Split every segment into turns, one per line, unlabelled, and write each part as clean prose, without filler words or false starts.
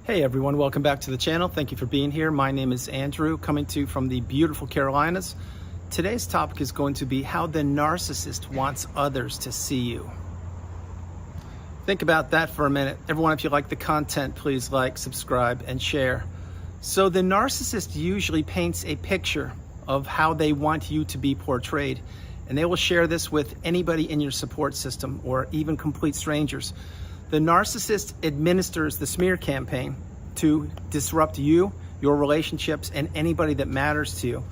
Hey everyone, welcome back to the channel. Thank you for being here. My name is Andrew, coming to you from the beautiful Carolinas. Today's topic is going to be how the narcissist wants others to see you. Think about that for a minute. Everyone, if you like the content, please like, subscribe, and share. So the narcissist usually paints a picture of how they want you to be portrayed, and they will share this with anybody in your support system or even complete strangers. The narcissist administers the smear campaign to disrupt you, your relationships, and anybody that matters to you.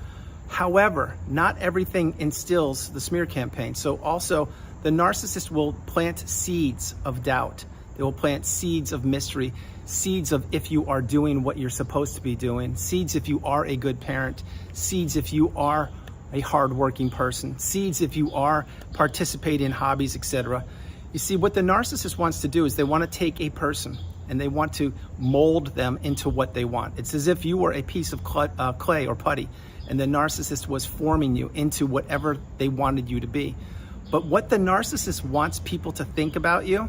However, not everything instills the smear campaign. So also, the narcissist will plant seeds of doubt. They will plant seeds of mystery, seeds of if you are doing what you're supposed to be doing, seeds if you are a good parent, seeds if you are a hardworking person, seeds if you are participating in hobbies, etc. You see, what the narcissist wants to do is they want to take a person and they want to mold them into what they want. It's as if you were a piece of clay or putty, and the narcissist was forming you into whatever they wanted you to be. But what the narcissist wants people to think about you,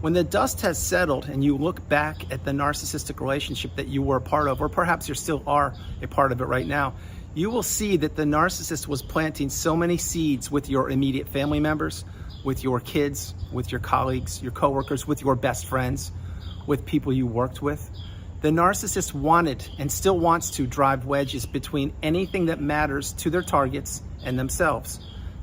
when the dust has settled and you look back at the narcissistic relationship that you were a part of, or perhaps you still are a part of it right now, you will see that the narcissist was planting so many seeds with your immediate family members, with your kids, with your colleagues, your coworkers, with your best friends, with people you worked with. The narcissist wanted and still wants to drive wedges between anything that matters to their targets and themselves.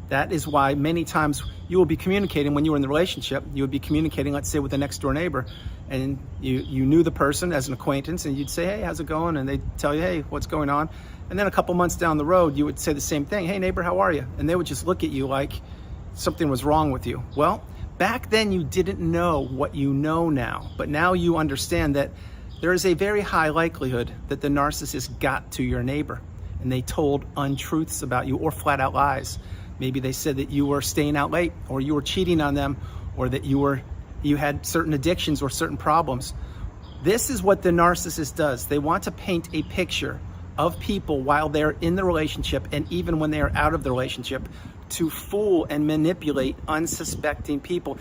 That is why many times you will be communicating when you were in the relationship, you would be communicating, let's say, with the next door neighbor, and you knew the person as an acquaintance, and you'd say, hey, how's it going? And they'd tell you, hey, what's going on? And then a couple months down the road, you would say the same thing, hey neighbor, how are you? And they would just look at you like something was wrong with you. Well, back then you didn't know what you know now, but now you understand that there is a very high likelihood that the narcissist got to your neighbor and they told untruths about you or flat out lies. Maybe they said that you were staying out late, or you were cheating on them, or that you had certain addictions or certain problems. This is what the narcissist does. They want to paint a picture of people while they're in the relationship and even when they are out of the relationship, to fool and manipulate unsuspecting people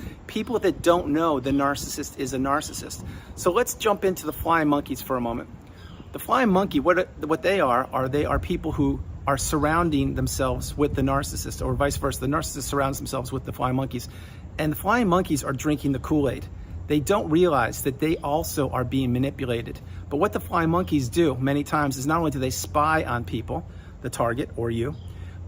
that don't know the narcissist is a narcissist. So let's jump into the flying monkeys for a moment. The flying monkey, what they are people who are surrounding themselves with the narcissist, or vice versa. The narcissist surrounds themselves with the flying monkeys, and the flying monkeys are drinking the Kool-Aid. They don't realize that they also are being manipulated. But what the flying monkeys do many times is not only do they spy on people, the target or you,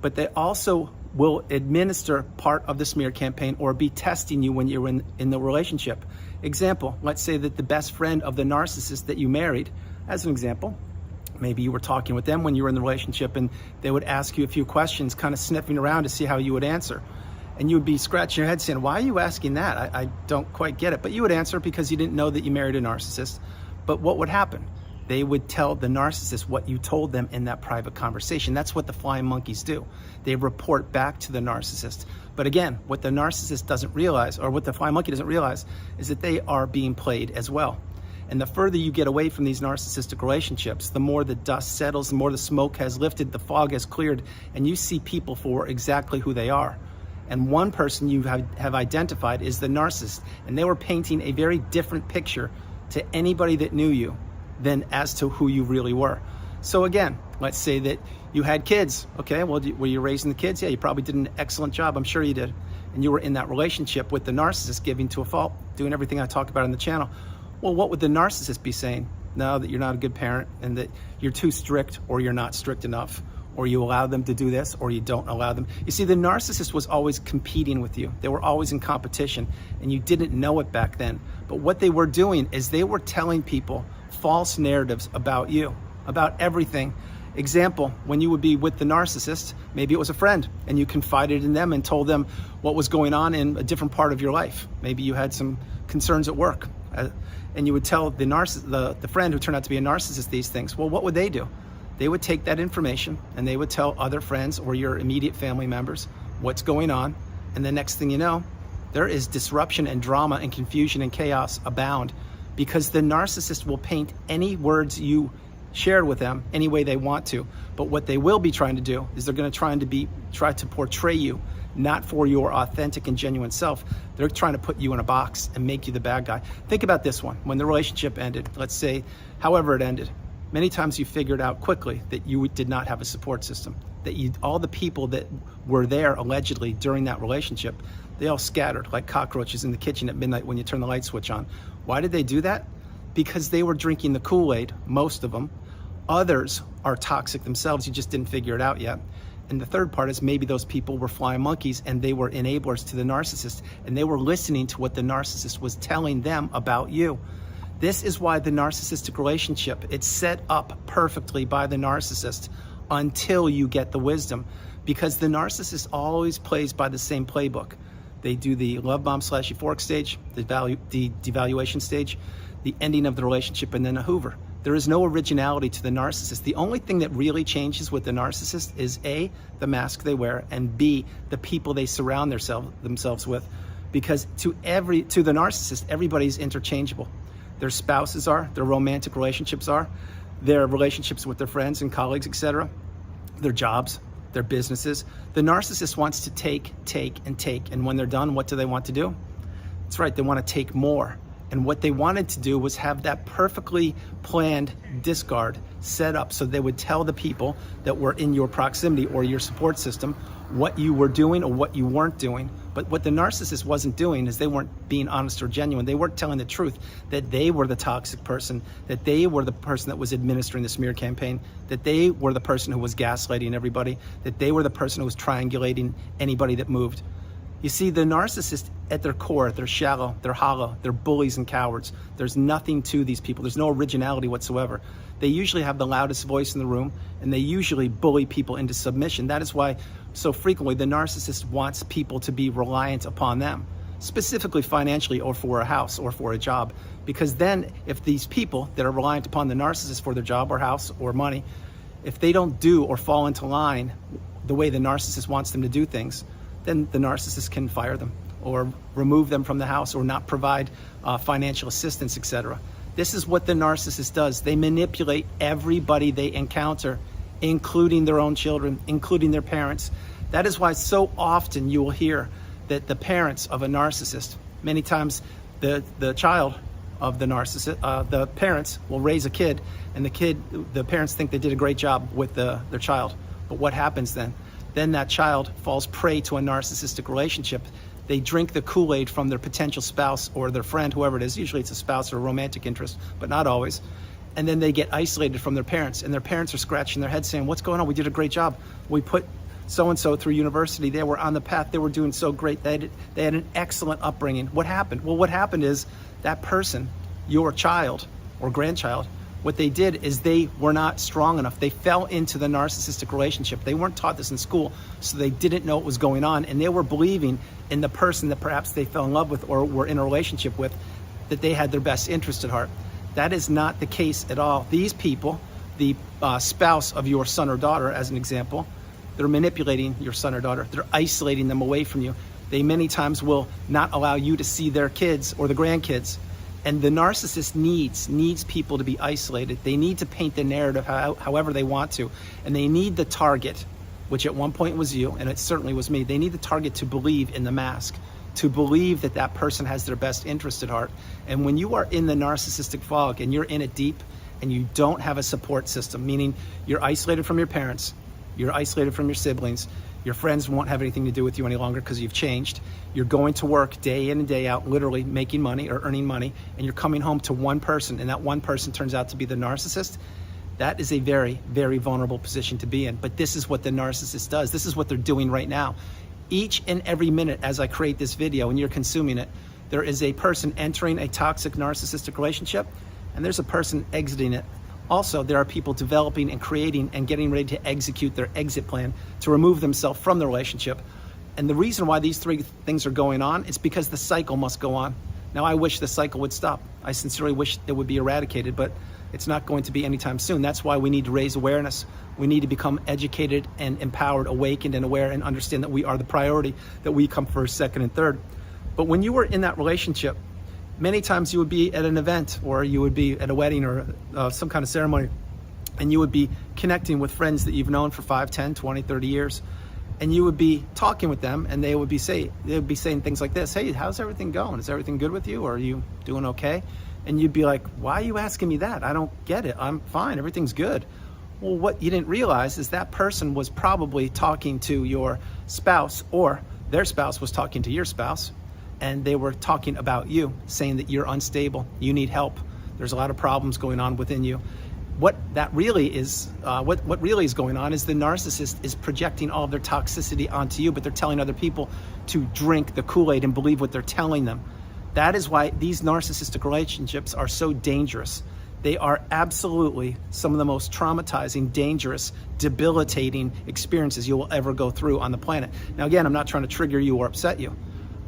but they also will administer part of the smear campaign or be testing you when you're in the relationship. Example, let's say that the best friend of the narcissist that you married, as an example, maybe you were talking with them when you were in the relationship and they would ask you a few questions, kind of sniffing around to see how you would answer. And you would be scratching your head saying, why are you asking that? I don't quite get it. But you would answer because you didn't know that you married a narcissist. But what would happen? They would tell the narcissist what you told them in that private conversation. That's what the flying monkeys do. They report back to the narcissist. But again, what the narcissist doesn't realize, or what the flying monkey doesn't realize, is that they are being played as well. And the further you get away from these narcissistic relationships, the more the dust settles, the more the smoke has lifted, the fog has cleared, and you see people for exactly who they are. And one person you have identified is the narcissist, and they were painting a very different picture to anybody that knew you than as to who you really were. So again, let's say that you had kids. Okay, well, were you raising the kids? Yeah, you probably did an excellent job. I'm sure you did. And you were in that relationship with the narcissist, giving to a fault, doing everything I talk about on the channel. Well, what would the narcissist be saying? No, that you're not a good parent and that you're too strict, or you're not strict enough, or you allow them to do this, or you don't allow them. You see, the narcissist was always competing with you. They were always in competition, and you didn't know it back then. But what they were doing is they were telling people false narratives about you, about everything. Example, when you would be with the narcissist, maybe it was a friend, and you confided in them and told them what was going on in a different part of your life. Maybe you had some concerns at work, and you would tell the friend who turned out to be a narcissist these things. Well, what would they do? They would take that information and they would tell other friends or your immediate family members what's going on. And the next thing you know, there is disruption and drama and confusion and chaos abound, because the narcissist will paint any words you shared with them any way they want to. But what they will be trying to do is they're going to try to portray you not for your authentic and genuine self. They're trying to put you in a box and make you the bad guy. Think about this one. When the relationship ended, let's say, however it ended, many times you figured out quickly that you did not have a support system, that all the people that were there allegedly during that relationship, they all scattered like cockroaches in the kitchen at midnight when you turn the light switch on. Why did they do that? Because they were drinking the Kool-Aid, most of them. Others are toxic themselves, you just didn't figure it out yet. And the third part is maybe those people were flying monkeys and they were enablers to the narcissist, and they were listening to what the narcissist was telling them about you. This is why the narcissistic relationship, it's set up perfectly by the narcissist until you get the wisdom, because the narcissist always plays by the same playbook. They do the love bomb / euphoric stage, the devaluation stage, the ending of the relationship, and then a Hoover. There is no originality to the narcissist. The only thing that really changes with the narcissist is A, the mask they wear, and B, the people they surround themselves with. Because to the narcissist, everybody's interchangeable. Their spouses are, their romantic relationships are, their relationships with their friends and colleagues, etc., their jobs, their businesses. The narcissist wants to take, and when they're done, what do they want to do? That's right, they want to take more. And what they wanted to do was have that perfectly planned discard set up so they would tell the people that were in your proximity or your support system what you were doing or what you weren't doing. But what the narcissist wasn't doing is they weren't being honest or genuine. They weren't telling the truth, that they were the toxic person, that they were the person that was administering the smear campaign, that they were the person who was gaslighting everybody, that they were the person who was triangulating anybody that moved. You see, the narcissist at their core, they're shallow, they're hollow, they're bullies and cowards. There's nothing to these people. There's no originality whatsoever. They usually have the loudest voice in the room, and they usually bully people into submission. That is why so frequently the narcissist wants people to be reliant upon them, specifically financially or for a house or for a job. Because then if these people that are reliant upon the narcissist for their job or house or money, if they don't do or fall into line the way the narcissist wants them to do things, then the narcissist can fire them or remove them from the house or not provide financial assistance, etc. This is what the narcissist does. They manipulate everybody they encounter, including their own children, including their parents. That is why so often you will hear that the parents of a narcissist, many times the child of the narcissist, the parents will raise a kid, and the parents think they did a great job with their child. But what happens then? Then that child falls prey to a narcissistic relationship. They drink the Kool-Aid from their potential spouse or their friend, whoever it is. Usually it's a spouse or a romantic interest, but not always. And then they get isolated from their parents, and their parents are scratching their heads saying, what's going on? We did a great job. We put so-and-so through university. They were on the path. They were doing so great. They had an excellent upbringing. What happened? Well, what happened is that person, your child or grandchild, what they did is they were not strong enough. They fell into the narcissistic relationship. They weren't taught this in school, so they didn't know what was going on, and they were believing in the person that perhaps they fell in love with or were in a relationship with, that they had their best interest at heart. That is not the case at all. These people, the spouse of your son or daughter, as an example, they're manipulating your son or daughter. They're isolating them away from you. They many times will not allow you to see their kids or the grandkids. And the narcissist needs people to be isolated. They need to paint the narrative however they want to. And they need the target, which at one point was you, and it certainly was me. They need the target to believe in the mask, to believe that that person has their best interest at heart. And when you are in the narcissistic fog and you're in it deep and you don't have a support system, meaning you're isolated from your parents, you're isolated from your siblings, your friends won't have anything to do with you any longer because you've changed. You're going to work day in and day out, literally making money or earning money, and you're coming home to one person, and that one person turns out to be the narcissist. That is a very, very vulnerable position to be in. But this is what the narcissist does. This is what they're doing right now. Each and every minute as I create this video and you're consuming it, there is a person entering a toxic narcissistic relationship, and there's a person exiting it. Also, there are people developing and creating and getting ready to execute their exit plan to remove themselves from the relationship. And the reason why these three things are going on is because the cycle must go on. Now, I wish the cycle would stop. I sincerely wish it would be eradicated, but it's not going to be anytime soon. That's why we need to raise awareness. We need to become educated and empowered, awakened and aware, and understand that we are the priority, that we come first, second, and third. But when you were in that relationship, many times you would be at an event, or you would be at a wedding or some kind of ceremony, and you would be connecting with friends that you've known for 5, 10, 20, 30 years. and you would be talking with them, and they would be saying things like this: hey, how's everything going? Is everything good with you? Or are you doing okay? And you'd be like, why are you asking me that? I don't get it. I'm fine. Everything's good. Well, what you didn't realize is that person was probably talking to your spouse, or their spouse was talking to your spouse, and they were talking about you, saying that you're unstable, you need help, there's a lot of problems going on within you. What really is going on is the narcissist is projecting all of their toxicity onto you, but they're telling other people to drink the Kool-Aid and believe what they're telling them. That is why these narcissistic relationships are so dangerous. They are absolutely some of the most traumatizing, dangerous, debilitating experiences you will ever go through on the planet. Now, again, I'm not trying to trigger you or upset you.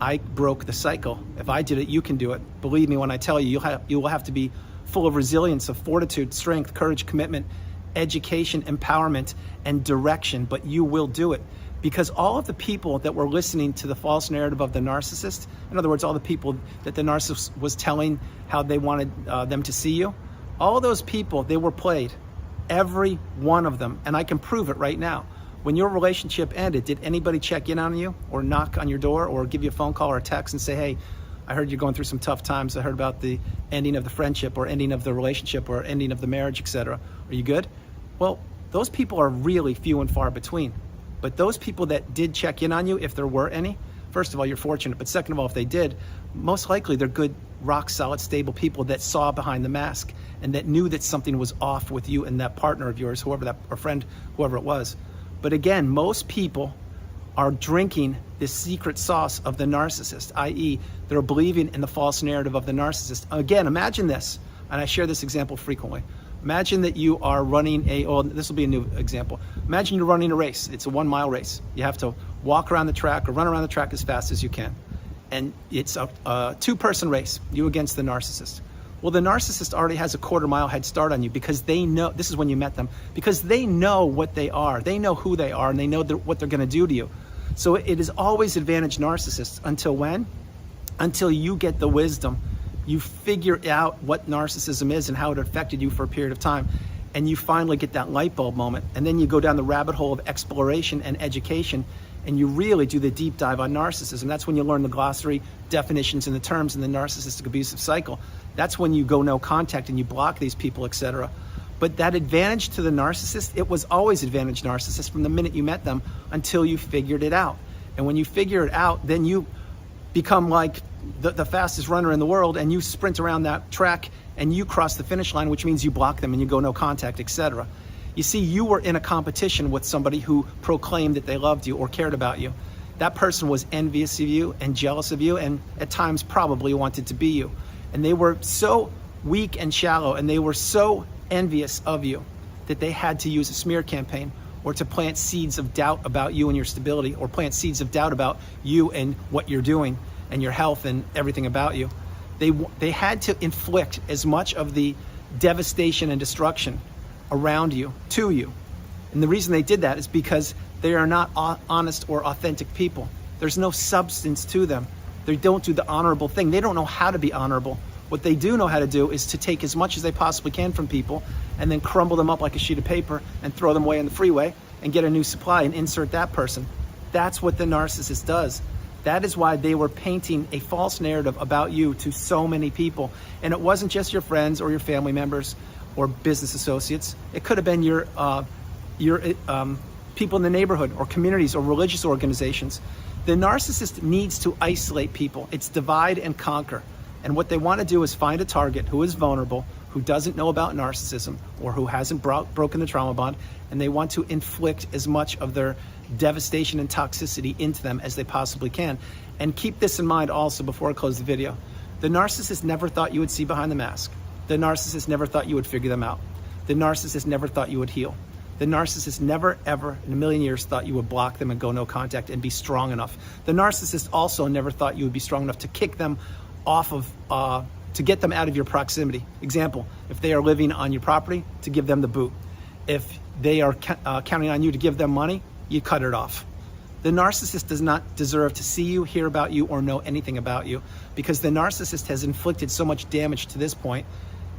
I broke the cycle. If I did it, you can do it. Believe me when I tell you, you will have to be full of resilience, of fortitude, strength, courage, commitment, education, empowerment, and direction, but you will do it. Because all of the people that were listening to the false narrative of the narcissist, in other words, all the people that the narcissist was telling how they wanted them to see you, all of those people, they were played. Every one of them. And I can prove it right now. When your relationship ended, did anybody check in on you or knock on your door or give you a phone call or a text and say, hey, I heard you're going through some tough times. I heard about the ending of the friendship or ending of the relationship or ending of the marriage, etc. Are you good? Well, those people are really few and far between. But those people that did check in on you, if there were any, first of all, you're fortunate. But second of all, if they did, most likely they're good, rock solid, stable people that saw behind the mask and that knew that something was off with you and that partner of yours, whoever that, or friend, whoever it was. But again, most people are drinking the secret sauce of the narcissist, i.e. they're believing in the false narrative of the narcissist. Again, imagine this, and I share this example frequently. Imagine that you are running this will be a new example. Imagine you're running a race. It's a 1 mile race. You have to walk around the track or run around the track as fast as you can. And it's a 2-person race, you against the narcissist. Well, the narcissist already has a 1/4 mile head start on you because they know, this is when you met them, because they know what they are, they know who they are, and they know what they're gonna do to you. So it is always advantage narcissists until when? Until you get the wisdom. You figure out what narcissism is and how it affected you for a period of time, and you finally get that light bulb moment, and then you go down the rabbit hole of exploration and education, and you really do the deep dive on narcissism. That's when you learn the glossary, definitions, and the terms in the narcissistic abusive cycle. That's when you go no contact and you block these people, etc. But that advantage to the narcissist, it was always advantage narcissist from the minute you met them until you figured it out. And when you figure it out, then you become like the fastest runner in the world, and you sprint around that track and you cross the finish line, which means you block them and you go no contact, etc. You see, you were in a competition with somebody who proclaimed that they loved you or cared about you. That person was envious of you and jealous of you, and at times probably wanted to be you. And they were so weak and shallow, and they were so envious of you that they had to use a smear campaign or to plant seeds of doubt about you and your stability, or plant seeds of doubt about you and what you're doing and your health and everything about you. They had to inflict as much of the devastation and destruction around you to you. And the reason they did that is because they are not honest or authentic people. There's no substance to them. They don't do the honorable thing. They don't know how to be honorable. What they do know how to do is to take as much as they possibly can from people and then crumble them up like a sheet of paper and throw them away on the freeway and get a new supply and insert that person. That's what the narcissist does. That is why they were painting a false narrative about you to so many people. And it wasn't just your friends or your family members or business associates. It could have been your people in the neighborhood or communities or religious organizations. The narcissist needs to isolate people. It's divide and conquer. And what they want to do is find a target who is vulnerable, who doesn't know about narcissism, or who hasn't broken the trauma bond, and they want to inflict as much of their devastation and toxicity into them as they possibly can. And keep this in mind also before I close the video. The narcissist never thought you would see behind the mask. The narcissist never thought you would figure them out. The narcissist never thought you would heal. The narcissist never, ever in a million years thought you would block them and go no contact and be strong enough. The narcissist also never thought you would be strong enough to kick them off of, to get them out of your proximity. Example, if they are living on your property, to give them the boot. If they are counting on you to give them money, you cut it off. The narcissist does not deserve to see you, hear about you, or know anything about you, because the narcissist has inflicted so much damage to this point.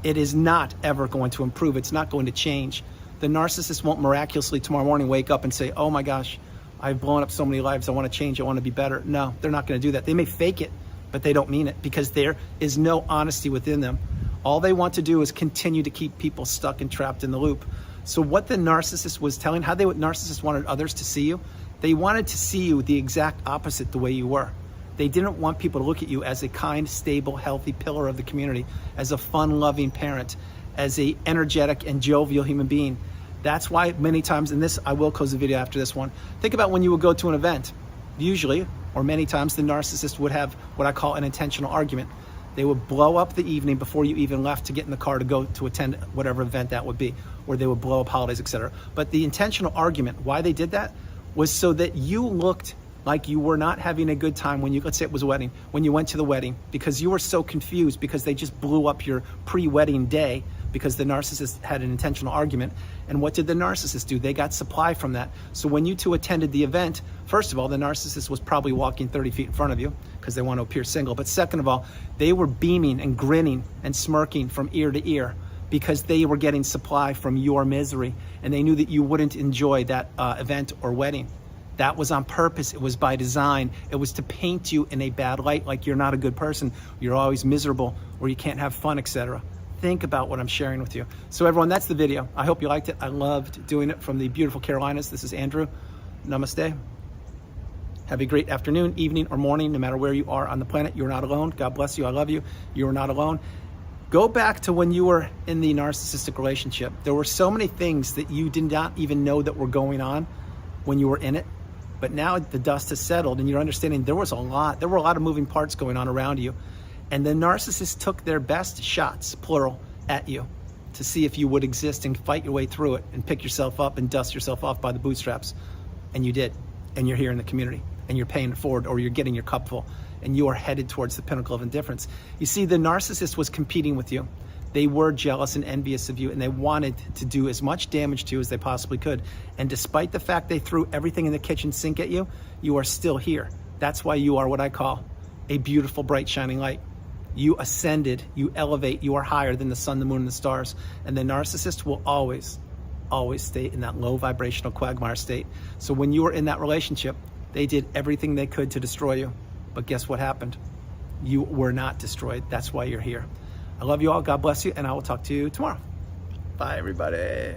It is not ever going to improve. It's not going to change. The narcissist won't miraculously tomorrow morning wake up and say, oh my gosh, I've blown up so many lives, I want to change, I want to be better. No, they're not going to do that. They may fake it, but they don't mean it, because there is no honesty within them. All they want to do is continue to keep people stuck and trapped in the loop. So what the narcissist was telling, how narcissists wanted others to see you, they wanted to see you the exact opposite the way you were. They didn't want people to look at you as a kind, stable, healthy pillar of the community, as a fun, loving parent, as a energetic and jovial human being. That's why many times, and this, I will close the video after this one, think about when you would go to an event. Usually, or many times, the narcissist would have what I call an intentional argument. They would blow up the evening before you even left to get in the car to go to attend whatever event that would be, or they would blow up holidays, etc. But the intentional argument, why they did that, was so that you looked like you were not having a good time when you, let's say it was a wedding, when you went to the wedding, because you were so confused because they just blew up your pre-wedding day because the narcissist had an intentional argument. And what did the narcissist do? They got supply from that. So when you two attended the event, first of all, the narcissist was probably walking 30 feet in front of you because they want to appear single. But second of all, they were beaming and grinning and smirking from ear to ear because they were getting supply from your misery, and they knew that you wouldn't enjoy that event or wedding. That was on purpose. It was by design. It was to paint you in a bad light, like you're not a good person, you're always miserable, or you can't have fun, etc. Think about what I'm sharing with you. So everyone, that's the video. I hope you liked it. I loved doing it from the beautiful Carolinas. This is Andrew. Namaste. Have a great afternoon, evening, or morning, no matter where you are on the planet. You're not alone. God bless you. I love you. You are not alone. Go back to when you were in the narcissistic relationship. There were so many things that you did not even know that were going on when you were in it. But now the dust has settled and you're understanding there were a lot of moving parts going on around you. And the narcissist took their best shots, plural, at you to see if you would exist and fight your way through it and pick yourself up and dust yourself off by the bootstraps. And you did. And you're here in the community and you're paying it forward, or you're getting your cup full and you are headed towards the pinnacle of indifference. You see, the narcissist was competing with you. They were jealous and envious of you, and they wanted to do as much damage to you as they possibly could. And despite the fact they threw everything in the kitchen sink at you, you are still here. That's why you are what I call a beautiful, bright, shining light. You ascended, you elevate, you are higher than the sun, the moon, and the stars. And the narcissist will always stay in that low vibrational quagmire state. So when you were in that relationship, they did everything they could to destroy you. But guess what happened? You were not destroyed. That's why you're here. I love you all. God bless you. And I will talk to you tomorrow. Bye, everybody.